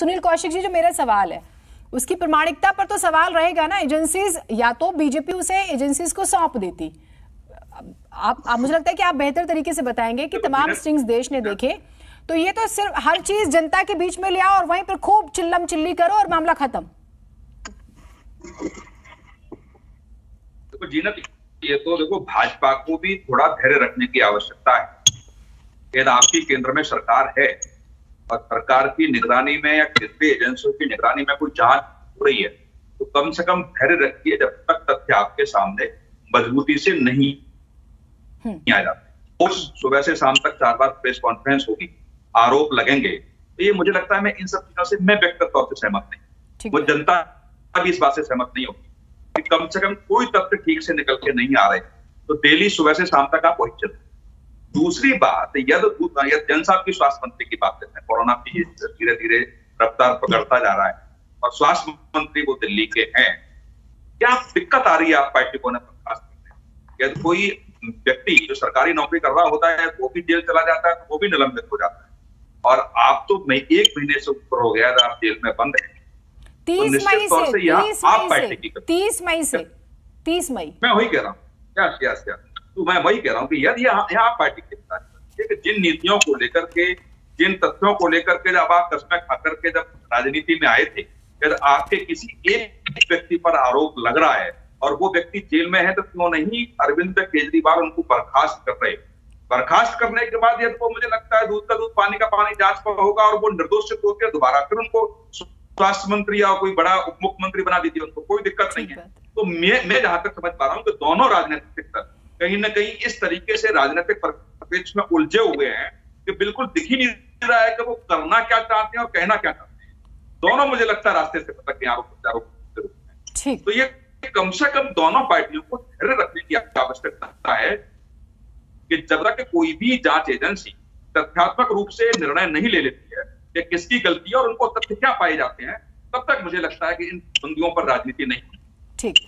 सुनील कौशिक जी, जो मेरा सवाल है उसकी प्रामाणिकता पर तो सवाल रहेगा ना। एजेंसीज या तो बीजेपी उसे एजेंसीज को सौंप देती। आप मुझे लगता है कि आप बेहतर तरीके से बताएंगे कि तमाम स्ट्रिंग्स देश ने देखे, तो ये तो सिर्फ हर चीज जनता के बीच में ले आओ और वहीं पर खूब चिल्लम चिल्ली करो और मामला खत्म। देखो जीनत, ये तो देखो भाजपा को भी थोड़ा धैर्य रखने की आवश्यकता है। यदि आपकी केंद्र में सरकार है और सरकार की निगरानी में या केंद्रीय एजेंसियों की निगरानी में कोई जांच हो रही है, तो कम से कम धैर्य रखिए जब तक तथ्य आपके सामने मजबूती से नहीं आ जाते। उस सुबह से शाम तक 4 बार प्रेस कॉन्फ्रेंस होगी, आरोप लगेंगे, तो ये मुझे लगता है मैं इन सब चीजों से मैं व्यक्तिगत तौर से सहमत नहीं, वो जनता भी इस बात से सहमत नहीं होगी कि कम से कम कोई तथ्य ठीक से निकल के नहीं आ रहे, तो डेली सुबह से शाम तक आप वही चलते। दूसरी बात, यदि जन साहब की स्वास्थ्य मंत्री की बात करते हैं, कोरोना की धीरे धीरे रफ्तार पकड़ता जा रहा है और स्वास्थ्य मंत्री वो दिल्ली के हैं, क्या दिक्कत आ रही है आप पार्टी को बर्खास्त करने में? यदि कोई व्यक्ति जो सरकारी नौकरी कर रहा होता है वो भी जेल चला जाता है, तो वो भी निलंबित हो जाता है, और आप तो 1 महीने से ऊपर हो गया, आप जेल में बंद है। 30 मई से 30 मई मैं वही कह रहा हूँ, तो मैं वही कह रहा हूँ कि यदि यहाँ पार्टी के जिन नीतियों को लेकर के, जिन तथ्यों को लेकर के जब आप कस्में खा करके जब राजनीति में आए थे, यदि आपके किसी एक व्यक्ति पर आरोप लग रहा है और वो व्यक्ति जेल में है, तो क्यों नहीं अरविंद केजरीवाल उनको बर्खास्त कर रहे? बर्खास्त करने के बाद यदि वो, मुझे लगता है दूध का दूध पानी का पानी जांच पर होगा और वो निर्दोष सिद्ध होकर दोबारा फिर उनको स्वास्थ्य मंत्री या कोई बड़ा उप मुख्यमंत्री बना दीजिए, उनको कोई दिक्कत नहीं है। तो मैं जहां तक समझ पा रहा हूँ कि दोनों राजनीतिक दल कहीं ना कहीं इस तरीके से राजनीतिक परिप्रेक्ष्य में उलझे हुए हैं कि बिल्कुल दिख ही नहीं रहा है कि वो करना क्या चाहते हैं और कहना क्या चाहते हैं। दोनों मुझे लगता है रास्ते से भटक गए आरोप के रूप में। तो ये कम से कम दोनों पार्टियों को धैर्य रखने की आवश्यकता है कि जब तक कोई भी जांच एजेंसी तथ्यात्मक रूप से निर्णय नहीं ले लेती है कि किसकी गलती है और उनको तथ्य क्या पाए जाते हैं, तब तक मुझे लगता है कि इन बंदियों पर राजनीति नहीं। ठीक।